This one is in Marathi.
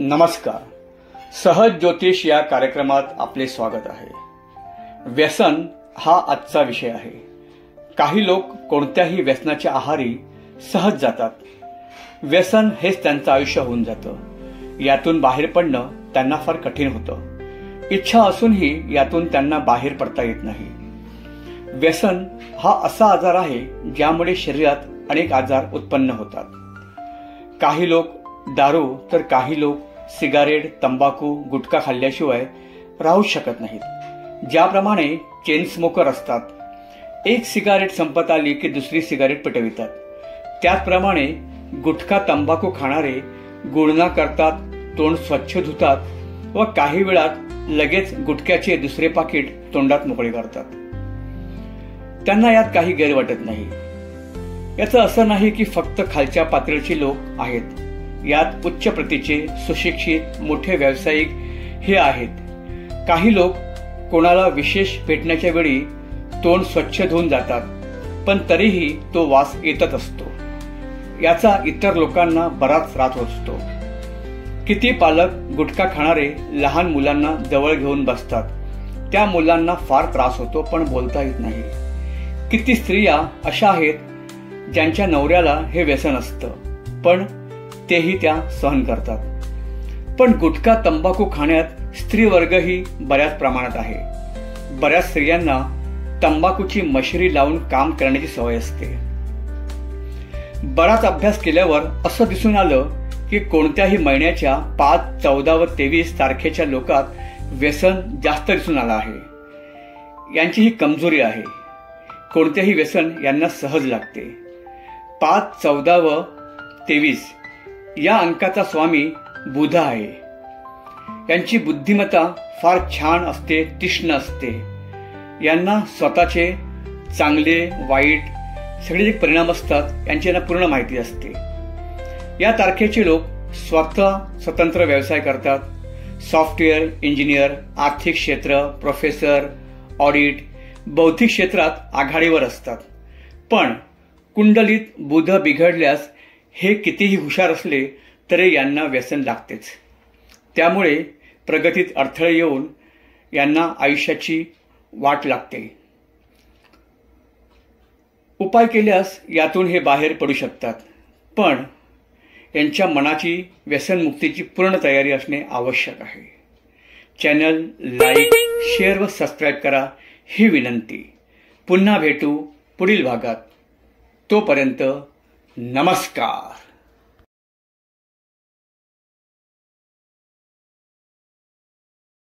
नमस्कार. सहज ज्योतिष या कार्यक्रमात आपले स्वागत आहे. व्यसन हा आजचा विषय आहे. काही लोक कोणत्याही व्यसनाच्या आहारी सहज जातात. व्यसन हेच त्यांचं आयुष्य होऊन जातं. यातून बाहेर पडणं त्यांना फार कठीण होतं. इच्छा असूनही यातून त्यांना बाहेर पडता येत नाही. व्यसन हा असा आजार आहे ज्यामुळे शरीरात अनेक आजार उत्पन्न होतात. काही लोक दारू तर काही लोक सिगारेट, तंबाखू, गुटखा खाल्ल्याशिवाय राहू शकत नाहीत. ज्याप्रमाणे चेन स्मोकर असतात, एक सिगारेट संपत आली की दुसरी सिगारेट पेटवितात, त्याचप्रमाणे गुटखा तंबाखू खाणारे गुळणा करतात, तोंड स्वच्छ धुतात व काही वेळात लगेच गुटख्याचे दुसरे पाकिट तोंडात मोकळे करतात. त्यांना यात काही गैर वाटत नाही. याचं असं नाही की फक्त खालच्या पातळीचे लोक आहेत. यात उच्च प्रतीचे सुशिक्षित मोठे व्यावसायिक हे आहेत. काही लोक कोणाला विशेष भेटण्याच्या वेळी तोंड स्वच्छ धुवून जातात, पण तरीही तो वास येतच असतो. याचा इतर लोकांना बराच त्रास असतो. किती पालक गुटखा खाणारे लहान मुलांना जवळ घेऊन बसतात. त्या मुलांना फार त्रास होतो, पण बोलता येत नाही. किती स्त्रिया अशा आहेत ज्यांच्या नवऱ्याला हे व्यसन असतं, पण तेही त्या सहन करतात. पण गुटखा तंबाखू खाण्यात स्त्री वर्गही बऱ्याच प्रमाणात आहे. बऱ्याच स्त्रियांना तंबाखूची मशरी लावून काम करण्याची सवय असते. बराच अभ्यास केल्यावर असं दिसून आलं की कोणत्याही महिन्याच्या 5, 14 व 23 तारखेच्या लोकात व्यसन जास्त दिसून आलं आहे. यांची ही कमजोरी आहे. कोणतेही व्यसन यांना सहज लागते. 5, 14 व 23 या अंकाचा स्वामी बुध आहे. यांची बुद्धिमत्ता फार छान असते, तीक्ष्ण असते. यांना स्वतःचे चांगले वाईट सगळे जे परिणाम असतात यांची पूर्ण माहिती असते. या तारखेचे लोक स्वतंत्र व्यवसाय करतात. सॉफ्टवेअर इंजिनियर, आर्थिक क्षेत्र, प्रोफेसर, ऑडिट, बौद्धिक क्षेत्रात आघाडीवर असतात. पण कुंडलीत बुध बिघडल्यास हे कितीही हुशार असले तरी यांना व्यसन लागतेच. त्यामुळे प्रगतीत अडथळे येऊन यांना आयुष्याची वाट लागते. उपाय केल्यास यातून हे बाहेर पडू शकतात, पण यांच्या मनाची व्यसनमुक्तीची पूर्ण तयारी असणे आवश्यक आहे. चॅनल लाईक, शेअर व सबस्क्राईब करा ही विनंती. पुन्हा भेटू पुढील भागात. तोपर्यंत नमस्कार.